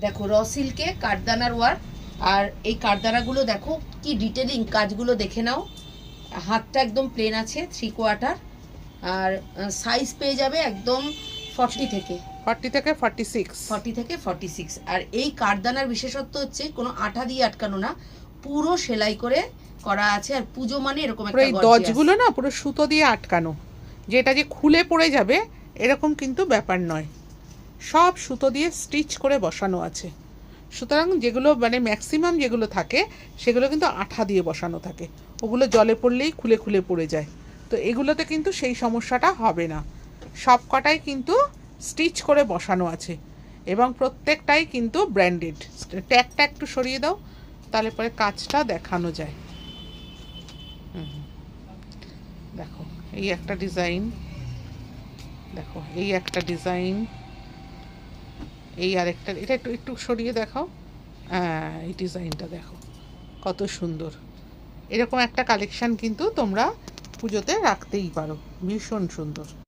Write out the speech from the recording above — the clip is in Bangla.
দেখো র সিল্কে কাঠদানার ওয়ার্ক, আর এই কাঠদানাগুলো দেখো কি ডিটেলিং কাজগুলো দেখে নাও। হাতটা একদম প্লেন আছে 3/4, আর সাইজ পেয়ে যাবে একদম 40 থেকে 46। আর এই কাঠদানার বিশেষত্ব হচ্ছে কোনো আঠা দিয়ে আটকানো না, পুরো সেলাই করে করা আছে। আর পুজো মানে এরকম একটা দজগুলো না পুরো সুতো দিয়ে আটকানো, যেটা যে খুলে পড়ে যাবে এরকম কিন্তু ব্যাপার নয়, সব সুতো দিয়ে স্টিচ করে বসানো আছে। সুতরাং যেগুলো মানে ম্যাক্সিমাম যেগুলো থাকে সেগুলো কিন্তু আঠা দিয়ে বসানো থাকে, ওগুলো জলে পড়লেই খুলে খুলে পড়ে যায়। তো এগুলোতে কিন্তু সেই সমস্যাটা হবে না, সব কটাই কিন্তু স্টিচ করে বসানো আছে এবং প্রত্যেকটাই কিন্তু ব্র্যান্ডেড। ট্যাগটা একটু সরিয়ে দাও, তাহলে পরে কাজটা দেখানো যায়। দেখো এই একটা ডিজাইন, দেখো এই একটা ডিজাইন, এই আরেকটা, এটা একটু একটু সরিয়ে দেখাও। হ্যাঁ এই ডিজাইনটা দেখো কত সুন্দর। এরকম একটা কালেকশান কিন্তু তোমরা পুজোতে রাখতেই পারো, ভীষণ সুন্দর।